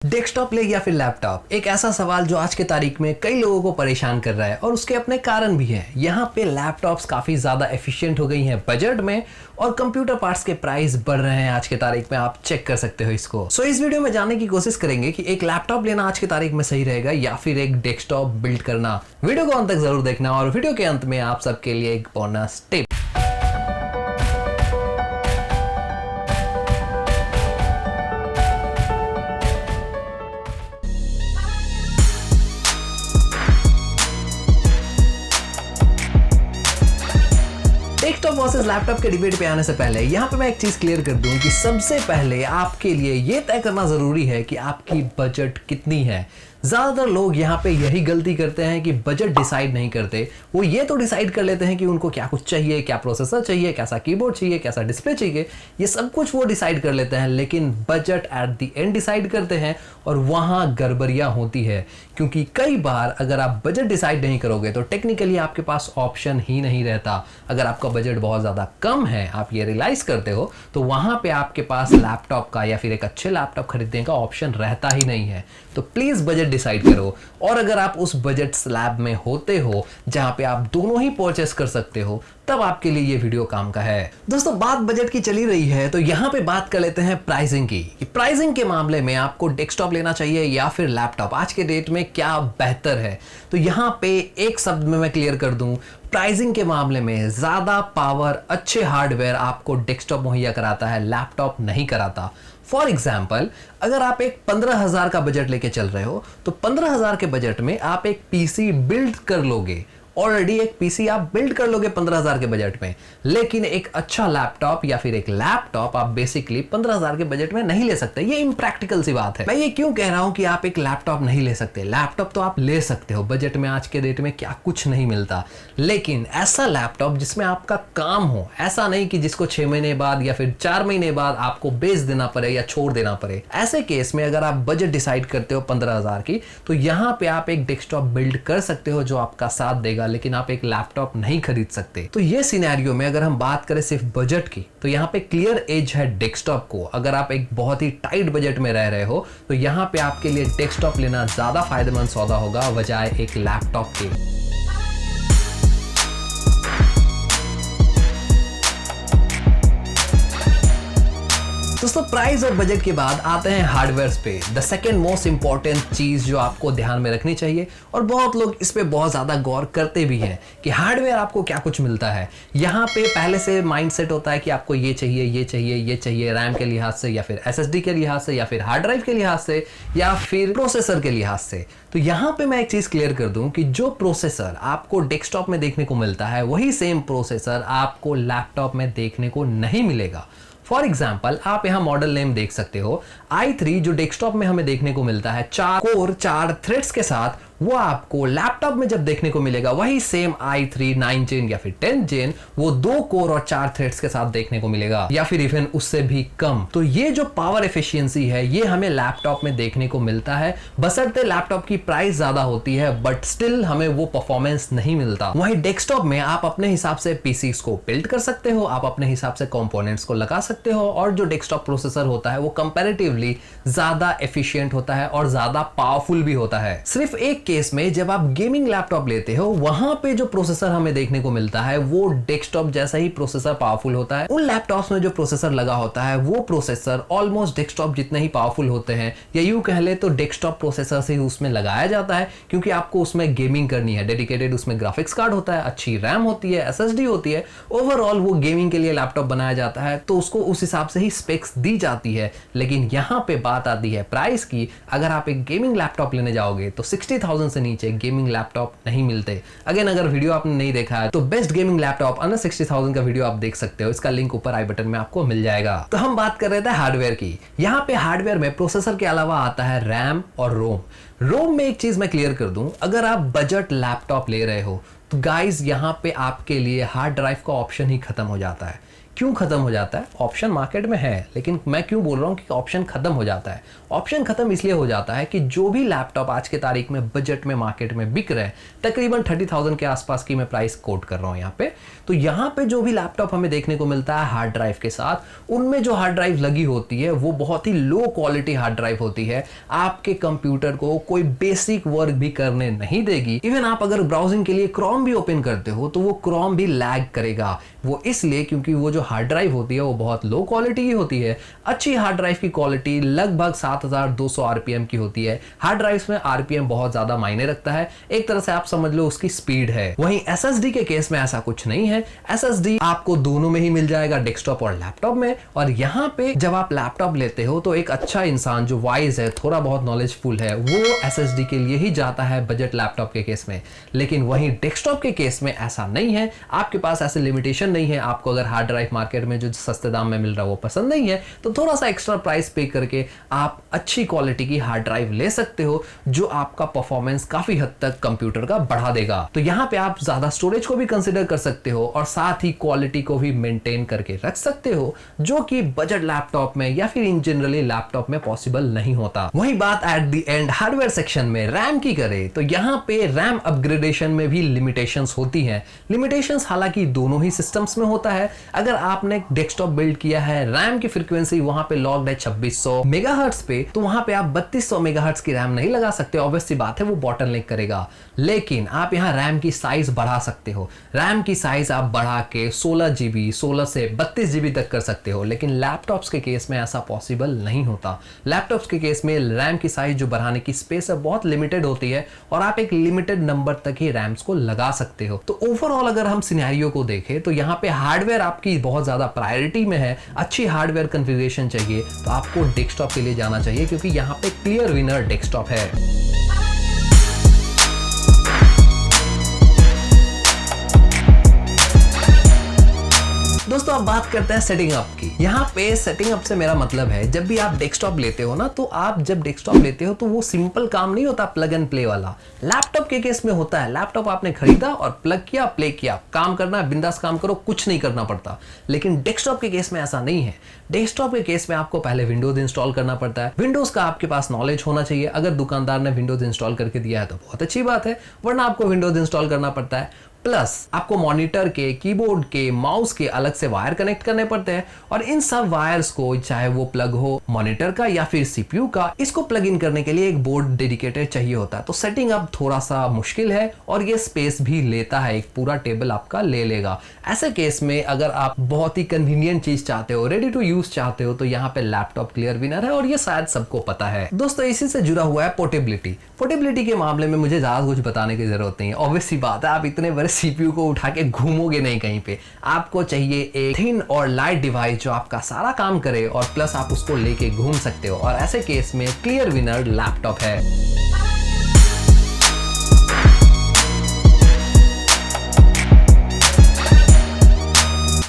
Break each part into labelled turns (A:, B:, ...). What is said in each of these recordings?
A: Desktop ले या फिर लैपटॉप, एक ऐसा सवाल जो आज के तारीख में कई लोगों को परेशान कर रहा है और उसके अपने कारण भी हैं। यहाँ पे लैपटॉप्स काफ़ी ज़्यादा एफिशिएंट हो गई हैं बजट में और कंप्यूटर पार्ट्स के प्राइस बढ़ रहे हैं आज के तारीख में। आप चेक कर सकते हो इसको। सो इस वीडियो में जानने की कोशिश करेंगे कि एक लैपटॉप लेना आज की तारीख में सही रहेगा या फिर एक डेस्कटॉप बिल्ड करना। वीडियो को अंत तक जरूर देखना और वीडियो के अंत में आप सबके लिए एक bonus tip. Desktop versus laptop के डिबेट पे आने से पहले यहाँ पे मैं एक चीज क्लियर कर दूं कि सबसे पहले आपके लिए ये तय करना जरूरी है कि आपकी बजट कितनी है। ज्यादातर लोग यहाँ पे यही गलती करते हैं कि बजट डिसाइड नहीं करते। वो ये तो डिसाइड कर लेते हैं कि उनको क्या कुछ चाहिए, क्या प्रोसेसर चाहिए, कैसा कीबोर्ड चाहिए, कैसा डिस्प्ले चाहिए, ये सब कुछ वो डिसाइड कर लेते हैं, लेकिन budget at the end decide करते हैं और वहां गड़बड़ियां होती है। क्योंकि कई बार अगर आप बजट डिसाइड नहीं करोगे तो टेक्निकली आपके पास ऑप्शन ही नहीं रहता। अगर आपका बजट बहुत ज्यादा कम है, आप ये रियलाइज करते हो, तो वहां पे आपके पास लैपटॉप का या फिर एक अच्छे लैपटॉप खरीदने का ऑप्शन रहता ही नहीं है। तो प्लीज बजट डिसाइड करो। और अगर आप उस बजट स्लैब में होते हो जहां पे आप दोनों ही परचेस कर सकते हो, तब आपके लिए ये वीडियो काम का है। दोस्तों, बात बजट की चली रही है तो यहां पे बात कर लेते हैं प्राइसिंग की। प्राइसिंग के मामले में आपको डेस्कटॉप लेना चाहिए या फिर लैपटॉप, आज के डेट में क्या बेहतर है। तो यहां पे एक शब्द में मैं क्लियर कर दूं, प्राइसिंग के मामले में ज्यादा पावर, अच्छे हार्डवेयर आपको डेस्कटॉप मुहैया कराता है, लैपटॉप नहीं कराता। फॉर एग्जाम्पल, अगर आप एक 15,000 का बजट लेके चल रहे हो तो 15,000 के बजट में आप एक पीसी बिल्ड कर लोगे। ऑलरेडी एक पीसी आप बिल्ड कर लोगे 15,000 के बजट में, लेकिन एक अच्छा लैपटॉप या फिर एक लैपटॉप आप बेसिकली 15,000 के बजट में नहीं ले सकते। ये इम्प्रैक्टिकल सी बात है। मैं ये क्यों कह रहा हूं कि आप एक लैपटॉप नहीं ले सकते? लैपटॉप तो आप ले सकते हो, बजट में आज के डेट में क्या कुछ नहीं मिलता, लेकिन ऐसा लैपटॉप जिसमें आपका काम हो, ऐसा नहीं कि जिसको 6 महीने बाद या फिर 4 महीने बाद आपको बेच देना पड़े या छोड़ देना पड़े। ऐसे केस में अगर आप बजट डिसाइड करते हो 15,000 की, तो यहां पे आप एक डेस्कटॉप बिल्ड कर सकते हो जो आपका साथ देगा, लेकिन आप एक लैपटॉप नहीं खरीद सकते। तो ये सिनेरियो में अगर हम बात करें सिर्फ बजट की, तो यहाँ पे क्लियर एज है डेस्कटॉप को। अगर आप एक बहुत ही टाइट बजट में रह रहे हो तो यहाँ पे आपके लिए डेस्कटॉप लेना ज्यादा फायदेमंद सौदा होगा बजाय एक लैपटॉप के। दोस्तों, प्राइस और बजट के बाद आते हैं हार्डवेयर पे। द सेकेंड मोस्ट इंपॉर्टेंट चीज जो आपको ध्यान में रखनी चाहिए, और बहुत लोग इस पे बहुत ज्यादा गौर करते भी हैं कि हार्डवेयर आपको क्या कुछ मिलता है। यहाँ पे पहले से माइंडसेट होता है कि आपको ये चाहिए, ये चाहिए, ये चाहिए, रैम के लिहाज से या फिर एसएसडी के लिहाज से या फिर हार्ड ड्राइव के लिहाज से या फिर प्रोसेसर के लिहाज से। तो यहाँ पे मैं एक चीज क्लियर कर दूं कि जो प्रोसेसर आपको डेस्कटॉप में देखने को मिलता है, वही सेम प्रोसेसर आपको लैपटॉप में देखने को नहीं मिलेगा। फॉर एग्जाम्पल, आप यहाँ मॉडल नेम देख सकते हो i3, जो डेस्कटॉप में हमें देखने को मिलता है 4 कोर 4 थ्रेड्स के साथ, वो आपको लैपटॉप में जब देखने को मिलेगा वही सेम i3 9 जेन या फिर 10 जेन वो 2 कोर और 4 थ्रेड्स के साथ देखने को मिलेगा, या फिर इवन उससे भी कम। तो ये जो पावर एफिशिएंसी है ये हमें लैपटॉप में देखने को मिलता है, बशर्ते लैपटॉप की प्राइस ज्यादा होती है, बट स्टिल हमें वो परफॉर्मेंस नहीं मिलता। वहीं डेस्कटॉप में आप अपने हिसाब से पीसी को बिल्ड कर सकते हो, आप अपने हिसाब से कंपोनेंट्स को लगा सकते हो, और जो डेस्कटॉप प्रोसेसर होता है वो कंपैरेटिवली ज्यादा एफिशिएंट होता है और ज्यादा पावरफुल भी होता है। सिर्फ एक केस में जब आप गेमिंग लैपटॉप लेते हो, वहां पे जो प्रोसेसर हमें देखने को मिलता है वो डेस्कटॉप जैसा ही प्रोसेसर पावरफुल होता है। उन लैपटॉप्स में जो प्रोसेसर लगा होता है वो प्रोसेसर ऑलमोस्ट डेस्कटॉप जितने ही पावरफुल होते हैं, या यूं कह ले तो डेस्कटॉप प्रोसेसर से ही उसमें लगाया जाता है, क्योंकि आपको उसमें गेमिंग करनी है। डेडिकेटेड उसमें ग्राफिक्स कार्ड होता है, अच्छी रैम होती है, एसएसडी होती है। ओवरऑल वो गेमिंग के लिए लैपटॉप बनाया जाता है, तो उसको उस हिसाब से ही स्पेक्स दी जाती है। लेकिन यहां पे बात आती है प्राइस की। अगर आप एक गेमिंग लैपटॉप लेने जाओगे तो 60,000 से नीचे गेमिंग लैपटॉप नहीं मिलते। अगेन, अगर वीडियो आपने नहीं देखा है तो बेस्ट गेमिंग लैपटॉप अंडर 60,000 का वीडियो आप देख सकते हो, इसका लिंक ऊपर आई बटन में आपको मिल जाएगा। तो हम बात कर रहे थे हार्डवेयर की। यहाँ पे हार्डवेयर में प्रोसेसर के अलावा आता है रैम और रोम में एक चीज मैं क्लियर कर दूं, अगर आप बजट लैपटॉप ले रहे हो तो गाइस यहाँ पे आपके लिए हार्ड ड्राइव का ऑप्शन ही खत्म हो जाता है। क्यों खत्म हो जाता है? ऑप्शन मार्केट में है, लेकिन मैं क्यों बोल रहा हूँ कि ऑप्शन खत्म हो जाता है? ऑप्शन खत्म इसलिए हो जाता है कि जो भी लैपटॉप आज के तारीख में बजट में मार्केट में बिक रहे हैं, तकरीबन 30,000 के आसपास की मैं प्राइस कोट कर रहा हूँ यहाँ पे, तो यहाँ पे जो भी लैपटॉप हमें देखने को मिलता है हार्ड ड्राइव के साथ, उनमें जो हार्ड ड्राइव लगी होती है वो बहुत ही लो क्वालिटी हार्ड ड्राइव होती है, आपके कंप्यूटर को कोई बेसिक वर्क भी करने नहीं देगी। इवन आप अगर ब्राउजिंग के लिए क्रोम भी ओपन करते हो तो वो क्रोम भी लैग करेगा। वो इसलिए क्योंकि वो जो हार्ड ड्राइव होती है वो बहुत लो क्वालिटी की होती है। अच्छी हार्ड ड्राइव की क्वालिटी लगभग 7200 आरपीएम की होती है। हार्ड ड्राइव में आरपीएम बहुत ज्यादा मायने रखता है, एक तरह से आप समझ लो उसकी स्पीड है। वहीं एसएसडी के केस में ऐसा कुछ नहीं है। एसएसडी आपको दोनों में ही मिल जाएगा, डेस्कटॉप और लैपटॉप में। और यहाँ पे जब आप लैपटॉप लेते हो तो एक अच्छा इंसान जो वाइज है, थोड़ा बहुत नॉलेजफुल है, वो एसएसडी के लिए ही जाता है बजट लैपटॉप के केस में। लेकिन वहीं डेस्कटॉप के केस में ऐसा नहीं है, आपके पास ऐसे लिमिटेशन नहीं है। आपको अगर हार्ड ड्राइव मार्केट में जो सस्ते दाम में मिल रहा है वो पसंद नहीं है तो थोड़ा सा एक्स्ट्रा प्राइस पे करके आप अच्छी क्वालिटी की हार्ड ड्राइव ले सकते हो, जो आपका परफॉर्मेंस काफी हद तक कंप्यूटर का बढ़ा देगा। तो यहाँ पे आप ज्यादा स्टोरेज को भी कंसिडर कर सकते हो और साथ ही क्वालिटी को भी मेंटेन करके रख सकते हो, जो कि बजट लैपटॉप में या फिर इन जनरली लैपटॉप में पॉसिबल नहीं होता। वही बात at the end hardware section में रैम की करे तो यहाँ पे रैम अपग्रेडेशन में भी लिमिटेशंस होती हैं। लिमिटेशंस हालांकि दोनों ही सिस्टम्स में होता है। अगर आपने डेस्कटॉप बिल्ड किया है, रैम की फ्रीक्वेंसी वहां पे लॉक्ड है 2600 मेगाहर्ट्ज पे, तो वहां पे आप 3200 मेगाहर्ट्ज की रैम नहीं लगा सकते। ऑब्वियस सी बात है वो बॉटलनेक करेगा। लेकिन आप यहाँ रैम की साइज बढ़ा सकते हो। रैम की साइज आप बढ़ा के 16 जीबी 16 से 32 जीबी तक कर सकते हो। लेकिन लैपटॉप्स के केस में ऐसा पॉसिबल नहीं होता। लैपटॉप्स के केस में रैम की साइज जो बढ़ाने की स्पेस है बहुत लिमिटेड होती है और आप एक लिमिटेड नंबर तक ही रैम्स को लगा सकते हो। तो ओवरऑल अगर हम सिनेरियो को देखें तो यहाँ पे हार्डवेयर आपकी बहुत ज्यादा प्रायोरिटी में है। अच्छी हार्डवेयर कॉन्फ़िगरेशन चाहिए तो आपको डेस्कटॉप के लिए जाना चाहिए, क्योंकि यहाँ पे क्लियर विनर डेस्कटॉप है। दोस्तों अब बात करते हैं सेटिंग अप की। यहाँ पे सेटिंग अप से मेरा मतलब है, जब भी आप डेस्कटॉप लेते हो ना, तो आप जब डेस्कटॉप लेते हो तो वो सिंपल काम नहीं होता प्लग एंड प्ले वाला। लैपटॉप के केस में होता है, लैपटॉप आपने खरीदा और प्लग किया, प्ले किया, काम करना है, बिंदास काम करो, कुछ नहीं करना पड़ता। लेकिन डेस्कटॉप के केस में ऐसा नहीं है। डेस्कटॉप के केस में आपको पहले विंडोज इंस्टॉल करना पड़ता है। विंडोज का आपके पास नॉलेज होना चाहिए। अगर दुकानदार ने विंडोज इंस्टॉल करके दिया है तो बहुत अच्छी बात है, वरना आपको विंडोज इंस्टॉल करना पड़ता है। प्लस आपको मॉनिटर के, कीबोर्ड के, माउस के अलग से वायर कनेक्ट करने पड़ते हैं और इन सब वायर्स को, चाहे वो प्लग हो मॉनिटर का या फिर सीपीयू का, इसको प्लग इन करने के लिए एक बोर्ड डेडिकेटेड चाहिए होता है। तो सेटिंग अप थोड़ा सा मुश्किल है और ये स्पेस भी लेता है, एक पूरा टेबल आपका ले लेगा। ऐसे केस में अगर आप बहुत ही कन्वीनियंट चीज चाहते हो, रेडी टू यूज चाहते हो, तो यहाँ पे लैपटॉप क्लियर विनर है और ये शायद सबको पता है। दोस्तों इसी से जुड़ा हुआ है पोर्टेबिलिटी। पोर्टेबिलिटी के मामले में मुझे ज्यादा कुछ बताने की जरूरत नहीं है। ऑब्वियस सी बात है, आप इतने बड़े सीपीयू को उठा के घूमोगे नहीं कहीं पे। आपको चाहिए एक थिन और लाइट डिवाइस जो आपका सारा काम करे और प्लस आप उसको लेके घूम सकते हो, और ऐसे केस में क्लियर विनर लैपटॉप है।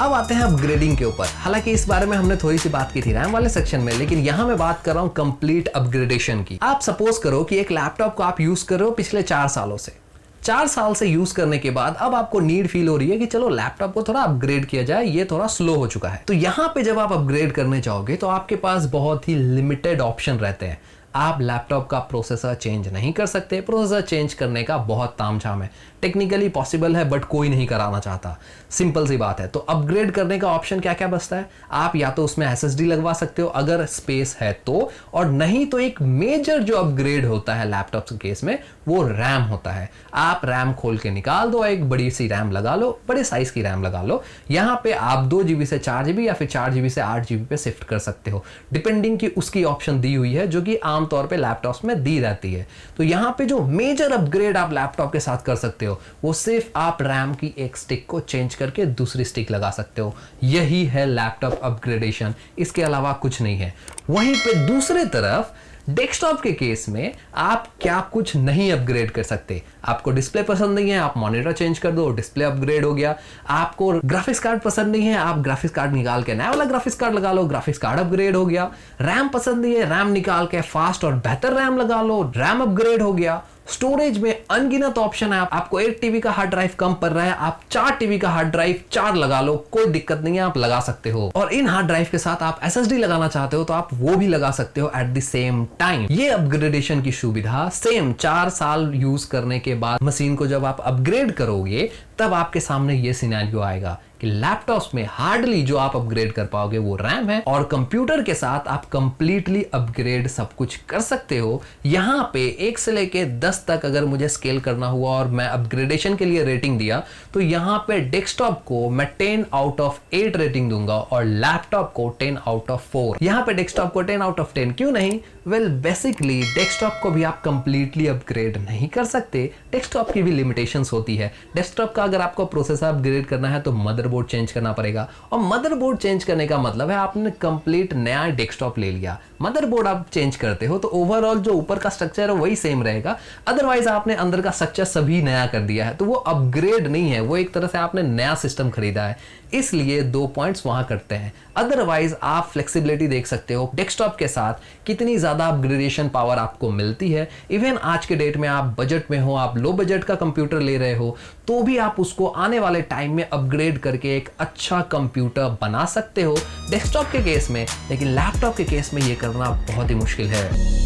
A: अब आते हैं अपग्रेडिंग के ऊपर। हालांकि इस बारे में हमने थोड़ी सी बात की थी रैम वाले सेक्शन में, लेकिन यहां मैं बात कर रहा हूं कंप्लीट अपग्रेडेशन की। आप सपोज करो कि एक लैपटॉप को आप यूज कर रहे हो पिछले 4 सालों से। 4 साल से यूज करने के बाद अब आपको नीड फील हो रही है कि चलो लैपटॉप को थोड़ा अपग्रेड किया जाए, ये थोड़ा स्लो हो चुका है। तो यहां पे जब आप अपग्रेड करने जाओगे तो आपके पास बहुत ही लिमिटेड ऑप्शन रहते हैं। आप लैपटॉप का प्रोसेसर चेंज नहीं कर सकते। प्रोसेसर चेंज करने का बहुत तामझाम है। टेक्निकली पॉसिबल है बट कोई नहीं कराना चाहता, सिंपल सी बात है। तो अपग्रेड करने का ऑप्शन क्या क्या बचता है? आप या तो उसमें एसएसडी लगवा सकते हो अगर स्पेस है तो, और नहीं तो एक मेजर जो अपग्रेड होता है लैपटॉप के केस में वो रैम होता है। आप रैम खोल के निकाल दो, एक बड़ी सी रैम लगा लो, बड़े साइज की रैम लगा लो। यहाँ पे आप 2 GB से 4 GB या फिर 4 GB से 8 GB पे शिफ्ट कर सकते हो, डिपेंडिंग की उसकी ऑप्शन दी हुई है जो कि आमतौर पे लैपटॉप्स में दी रहती है। तो यहाँ पे जो मेजर अपग्रेड आप लैपटॉप के साथ कर सकते हो वो सिर्फ आप रैम की एक स्टिक को चेंज करके दूसरी स्टिक लगा सकते हो। यही है लैपटॉप अपग्रेडेशन, इसके अलावा कुछ नहीं है। वहीं पे दूसरे तरफ डेस्कटॉप के केस में आप क्या कुछ नहीं अपग्रेड कर सकते। आपको डिस्प्ले पसंद नहीं है, आप मॉनिटर चेंज कर दो, डिस्प्ले अपग्रेड हो गया। आपको ग्राफिक्स कार्ड पसंद नहीं है, आप ग्राफिक्स कार्ड निकाल के नया वाला ग्राफिक्स कार्ड लगा लो, ग्राफिक्स कार्ड अपग्रेड हो गया। रैम पसंद नहीं है, रैम निकाल के फास्ट और बेहतर रैम लगा लो, रैम अपग्रेड हो गया। स्टोरेज में अनगिनत ऑप्शन है। आपको 1 टीबी का हार्ड ड्राइव कम पड़ रहा है, आप 4 टीबी का हार्ड ड्राइव 4 लगा लो, कोई दिक्कत नहीं है, आप लगा सकते हो। और इन हार्ड ड्राइव के साथ आप एसएसडी लगाना चाहते हो तो आप वो भी लगा सकते हो एट द सेम टाइम। ये अपग्रेडेशन की सुविधा सेम 4 साल यूज करने के बाद मशीन को जब आप अपग्रेड करोगे तब आपके सामने ये सिनेरियो आएगा कि लैपटॉप्स में हार्डली जो आप अपग्रेड कर पाओगे वो रैम है, और कंप्यूटर के साथ आप कंप्लीटली अपग्रेड सब कुछ कर सकते हो। यहां पे 1 से लेके 10 तक अगर मुझे स्केल करना हुआ और मैं अपग्रेडेशन के लिए रेटिंग दिया तो यहां पे डेस्कटॉप को मैं 10 आउट ऑफ 8 रेटिंग दूंगा और लैपटॉप को 10 आउट ऑफ 4। यहां पे डेस्कटॉप को 10 आउट ऑफ 10 क्यों नहीं? वेल बेसिकली डेस्कटॉप को भी आप कंप्लीटली अपग्रेड नहीं कर सकते, डेस्कटॉप की भी लिमिटेशंस होती है। डेस्कटॉप का अगर आपको प्रोसेसर अपग्रेड करना है तो मदरबोर्ड चेंज करना पड़ेगा, और मदरबोर्ड चेंज करने का मतलब है आपने कंप्लीट नया डेस्कटॉप ले लिया। मदरबोर्ड आप चेंज करते हो तो ओवरऑल जो ऊपर का स्ट्रक्चर है वही सेम रहेगा, अदरवाइज आपने अंदर का स्ट्रक्चर सभी नया कर दिया है तो वो अपग्रेड नहीं है, वो एक तरह से आपने नया सिस्टम खरीदा है। इसलिए 2 पॉइंट्स वहां करते हैं। अदरवाइज आप फ्लेक्सिबिलिटी देख सकते हो डेस्कटॉप के साथ कितनी ज्यादा अपग्रेडेशन पावर आपको मिलती है। इवन आज के डेट में आप बजट में हो, आप लो बजट का कंप्यूटर ले रहे हो तो भी आप उसको आने वाले टाइम में अपग्रेड करके एक अच्छा कंप्यूटर बना सकते हो डेस्कटॉप के केस में। लेकिन लैपटॉप के केस में यह करना बहुत ही मुश्किल है।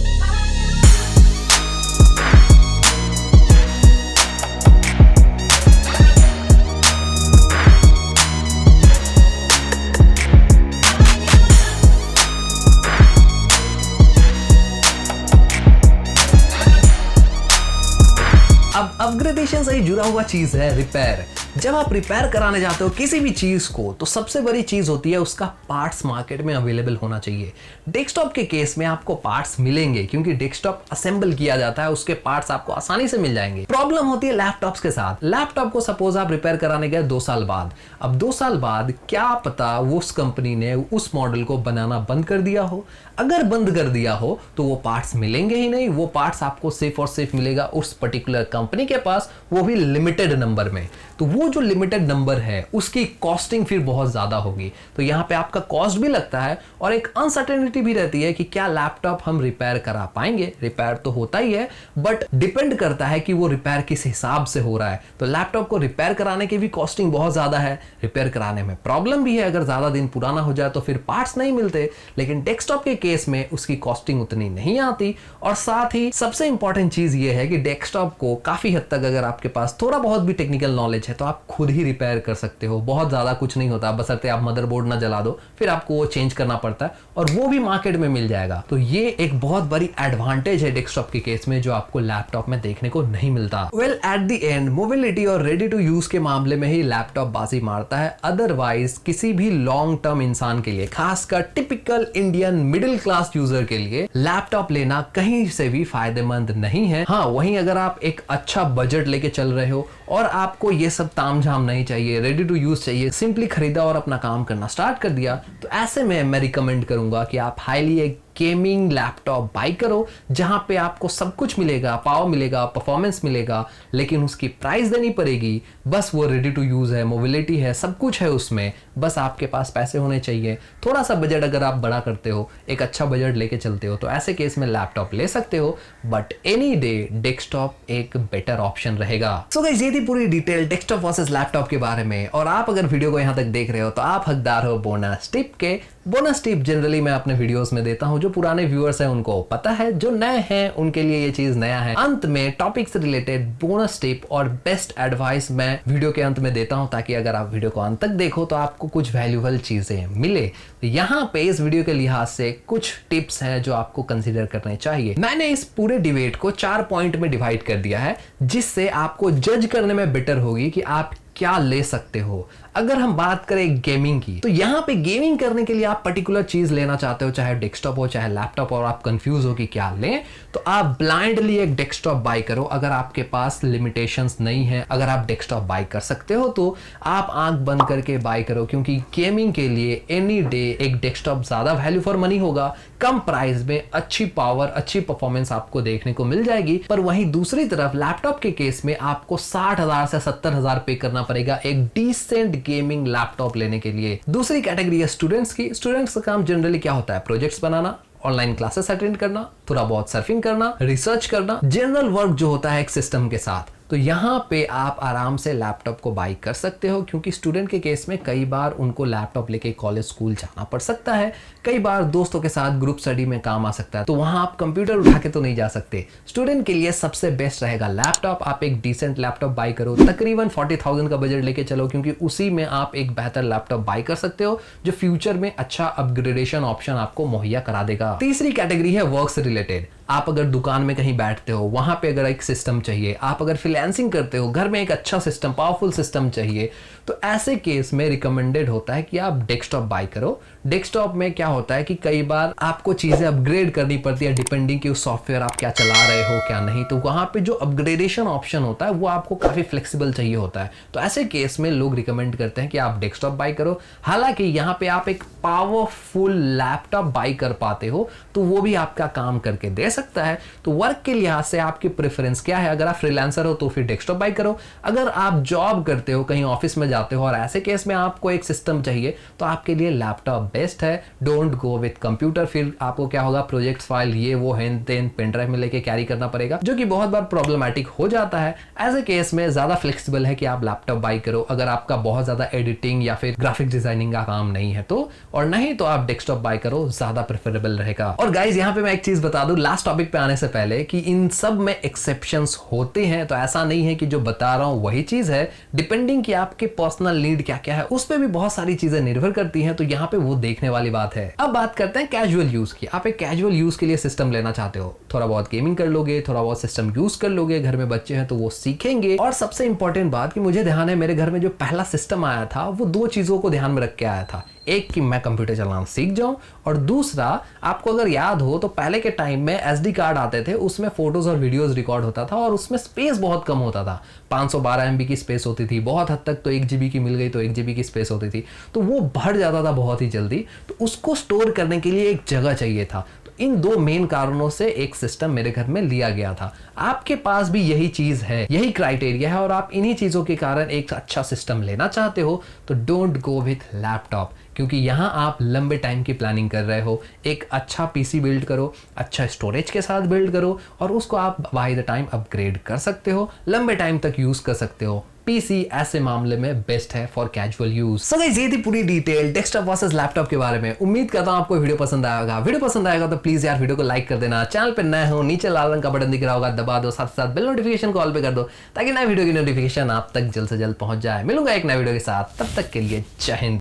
A: अब अपग्रेडेशन से ही जुड़ा हुआ चीज है रिपेयर। जब आप रिपेयर कराने जाते हो किसी भी चीज को तो सबसे बड़ी चीज होती है उसका पार्ट्स मार्केट में अवेलेबल होना चाहिए। डेस्कटॉप के केस में आपको पार्ट्स मिलेंगे क्योंकि डेस्कटॉप असेंबल किया जाता है, उसके पार्ट्स आपको आसानी से मिल जाएंगे। प्रॉब्लम होती है लैपटॉप्स के साथ। लैपटॉप को सपोज आप रिपेयर कराने गए 2 साल बाद, अब 2 साल बाद क्या पता उस कंपनी ने उस मॉडल को बनाना बंद कर दिया हो। अगर बंद कर दिया हो तो वो पार्ट्स मिलेंगे ही नहीं, वो पार्ट्स आपको सिर्फ और सिर्फ मिलेगा उस पर्टिकुलर कंपनी के पास, वो भी लिमिटेड नंबर में। तो वो जो लिमिटेड नंबर है उसकी कॉस्टिंग फिर बहुत ज्यादा होगी, तो यहाँ पे आपका कॉस्ट भी लगता है और एक अनसर्टेनिटी भी रहती है कि क्या लैपटॉप हम रिपेयर करा पाएंगे। रिपेयर तो होता ही है बट डिपेंड करता है कि वो रिपेयर किस हिसाब से हो रहा है। तो लैपटॉप को रिपेयर कराने की भी कॉस्टिंग बहुत ज्यादा है, रिपेयर कराने में प्रॉब्लम भी है, अगर ज्यादा दिन पुराना हो जाए तो फिर पार्ट्स नहीं मिलते। लेकिन डेस्कटॉप के केस में उसकी कॉस्टिंग उतनी नहीं आती, और साथ ही सबसे इंपॉर्टेंट चीज ये है कि डेस्कटॉप को काफी हद तक अगर आपके पास थोड़ा बहुत भी टेक्निकल नॉलेज है तो आप खुद ही रिपेयर कर सकते हो। बहुत ज्यादा कुछ नहीं होता, बशर्ते आप मदरबोर्ड ना जला दो, फिर आपको वो चेंज करना पड़ता है और वो भी मार्केट में मिल जाएगा। तो ये एक बहुत बड़ी एडवांटेज है डेस्कटॉप के केस में जो आपको लैपटॉप में देखने को नहीं मिलता। Well at the end mobility और रेडी टू यूज के मामले में ही लैपटॉप बाजी मारता है, अदरवाइज किसी भी लॉन्ग टर्म इंसान के लिए, खासकर typical Indian middle class user के लिए लैपटॉप लेना कहीं से भी फायदेमंद नहीं है। हाँ, वहीं अगर आप एक अच्छा बजट लेके चल रहे हो और आपको ये सब तामझाम नहीं चाहिए, रेडी टू यूज चाहिए, सिंपली खरीदा और अपना काम करना स्टार्ट कर दिया, तो ऐसे में मैं रिकमेंड करूंगा कि आप हाईली एक गेमिंग लैपटॉप बाई करो जहां पे आपको सब कुछ मिलेगा, पावर मिलेगा, परफॉर्मेंस मिलेगा, लेकिन उसकी प्राइस देनी पड़ेगी। बस वो रेडी टू यूज है, मोबिलिटी है, सब कुछ है उसमें, बस आपके पास पैसे होने चाहिए। थोड़ा सा बजट अगर आप बड़ा करते हो, एक अच्छा बजट लेके चलते हो तो ऐसे केस में लैपटॉप ले सकते हो, बट एनी डे डेस्कटॉप एक बेटर ऑप्शन रहेगा। सो गाइस, ये थी पूरी डिटेल डेस्कटॉप वर्सेस लैपटॉप के बारे में, और आप अगर वीडियो को यहां तक देख रहे हो तो आप हकदार हो बोनस टिप के। बोनस टिप जनरली मैं अपने वीडियोस में देता हूं, जो पुराने व्यूअर्स हैं उनको पता है, जो नए हैं उनके लिए ये चीज नया है। अंत में टॉपिक से रिलेटेड बोनस टिप और बेस्ट एडवाइस मैं वीडियो के अंत में देता हूं, ताकि अगर आप वीडियो को अंत तक देखो तो आपको कुछ वैल्यूएबल चीजें मिले। तो यहाँ पे इस वीडियो के लिहाज से कुछ टिप्स हैं जो आपको कंसिडर करने चाहिए। मैंने इस पूरे डिबेट को 4 पॉइंट में डिवाइड कर दिया है, जिससे आपको जज करने में बेटर होगी कि आप क्या ले सकते हो। अगर हम बात करें गेमिंग की, तो यहाँ पे गेमिंग करने के लिए आप पर्टिकुलर चीज लेना चाहते हो, चाहे डेस्कटॉप हो चाहे लैपटॉप, और आप कंफ्यूज हो कि क्या लें, तो आप ब्लाइंडली एक डेस्कटॉप बाय करो। अगर आपके पास लिमिटेशंस नहीं है, अगर आप डेस्कटॉप बाय कर सकते हो तो आप आंख बंद करके बाय करो, क्योंकि गेमिंग के लिए एनी डे एक डेस्कटॉप ज्यादा वैल्यू फॉर मनी होगा। कम प्राइस में अच्छी पावर, अच्छी परफॉर्मेंस आपको देखने को मिल जाएगी। पर वहीं दूसरी तरफ लैपटॉप के केस में आपको 60,000 से 70,000 पे करना पड़ेगा एक डिसेंट गेमिंग लैपटॉप लेने के लिए। दूसरी कैटेगरी है स्टूडेंट्स की। स्टूडेंट्स का काम जनरली क्या होता है? प्रोजेक्ट्स बनाना ऑनलाइन क्लासेस अटेंड करना, थोड़ा बहुत सर्फिंग करना, रिसर्च करना, जनरल वर्क जो होता है एक सिस्टम के साथ। तो यहाँ पे आप आराम से लैपटॉप को बाई कर सकते हो, क्योंकि स्टूडेंट के केस में कई बार उनको लैपटॉप लेके कॉलेज स्कूल जाना पड़ सकता है, कई बार दोस्तों के साथ ग्रुप स्टडी में काम आ सकता है, तो वहाँ आप कंप्यूटर उठा के तो नहीं जा सकते। स्टूडेंट के लिए सबसे बेस्ट रहेगा लैपटॉप। आप एक डिसेंट लैपटॉप बाई करो, तकरीबन 40,000 का बजट लेके चलो, क्योंकि उसी में आप एक बेहतर लैपटॉप बाई कर सकते हो जो फ्यूचर में अच्छा अपग्रेडेशन ऑप्शन आपको मुहैया करा देगा। तीसरी कैटेगरी है वर्क से रिलेटेड। आप अगर दुकान में कहीं बैठते हो, वहां पे अगर एक सिस्टम चाहिए, आप अगर फ्रीलांसिंग करते हो, घर में एक अच्छा सिस्टम, पावरफुल सिस्टम चाहिए, तो ऐसे केस में रिकमेंडेड होता है कि आप डेस्कटॉप बाय करो। डेस्कटॉप में क्या होता है कि कई बार आपको चीजें अपग्रेड करनी पड़ती है डिपेंडिंग कि उस सॉफ्टवेयर आप क्या चला रहे हो क्या नहीं, तो वहां पे जो अपग्रेडेशन ऑप्शन होता है वो आपको काफी फ्लेक्सिबल चाहिए होता है। तो ऐसे केस में लोग रिकमेंड करते हैं कि आप डेस्कटॉप बाय करो। हालांकि यहाँ पे आप एक पावरफुल लैपटॉप बाय कर पाते हो तो वो भी आपका काम करके दे सकता है। तो वर्क के लिहाज से आपकी प्रेफरेंस क्या है? अगर आप फ्रीलांसर हो तो फिर डेस्कटॉप बाय करो, अगर आप जॉब करते हो, कहीं ऑफिस में जाते हो और ऐसे केस में आपको एक सिस्टम चाहिए तो आपके लिए लैपटॉप बेस्ट है। डोंट गो विथ कंप्यूटर, फिर आपको क्या होगा, प्रोजेक्ट फाइल ये वो हेन तेन पेन ड्राइव में लेके कैरी करना पड़ेगा, जो कि बहुत बार प्रॉब्लमैटिक हो जाता है। ऐसे केस में ज्यादा फ्लेक्सिबल है कि आप लैपटॉप बाय करो, अगर आपका बहुत ज्यादा एडिटिंग या फिर ग्राफिक डिजाइनिंग का काम नहीं है तो, और नहीं तो आप डेस्कटॉप बाय करो, ज्यादा प्रेफरेबल रहेगा। और गाइज यहाँ पे मैं एक चीज बता दूं लास्ट टॉपिक पे आने से पहले कि इन सब में एक्सेप्शंस होते हैं, तो ऐसा नहीं है कि जो बता रहा हूं वही चीज है। डिपेंडिंग कि आपके पर्सनल नीड क्या क्या है उस पे भी बहुत सारी चीजें निर्भर करती हैं, तो यहाँ पे वो देखने वाली बात है। अब बात करते हैं कैजुअल यूज की। आप एक कैजुअल यूज के लिए सिस्टम लेना चाहते हो, थोड़ा बहुत गेमिंग कर लोगे, थोड़ा बहुत सिस्टम यूज कर लोगे, घर में बच्चे हैं तो वो सीखेंगे। और सबसे इंपॉर्टेंट बात कि मुझे ध्यान है मेरे घर में जो पहला सिस्टम आया था वो दो चीजों को ध्यान में रख के आया था। एक कि मैं कंप्यूटर चलाना सीख जाऊं, और दूसरा आपको अगर याद हो तो पहले के टाइम में एसडी कार्ड आते थे, उसमें फोटोज और वीडियोस रिकॉर्ड होता था और उसमें स्पेस बहुत कम होता था। 512 MB की स्पेस होती थी, बहुत हद तक तो 1 GB की मिल गई तो 1 GB की स्पेस होती थी, तो वो भर जाता था बहुत ही जल्दी। तो उसको स्टोर करने के लिए एक जगह चाहिए था। इन दो मेन कारणों से एक सिस्टम मेरे घर में लिया गया था। आपके पास भी यही चीज है, यही क्राइटेरिया है, और आप इन्हीं चीजों के कारण एक अच्छा सिस्टम लेना चाहते हो तो डोंट गो विथ लैपटॉप, क्योंकि यहां आप लंबे टाइम की प्लानिंग कर रहे हो। एक अच्छा पीसी बिल्ड करो, अच्छा स्टोरेज के साथ बिल्ड करो, और उसको आप बाय द टाइम अपग्रेड कर सकते हो, लंबे टाइम तक यूज कर सकते हो। पीसी ऐसे मामले में बेस्ट है for casual use. So guys ये थी पूरी डिटेल डेस्कटॉप वर्सेस लैपटॉप के बारे में। उम्मीद करता हूं आपको वीडियो पसंद आएगा। वीडियो पसंद आएगा तो प्लीज यार वीडियो को लाइक कर देना। चैनल पे नए हो नीचे लाल रंग का बटन दिख रहा होगा, दबा दो, साथ साथ बेल नोटिफिकेशन को ऑल पे कर दो, ताकि नए वीडियो की नोटिफिकेशन आप तक जल्द से जल्द पहुंच जाए। मिलूंगा एक नए वीडियो के साथ, तब तक के लिए जय हिंद।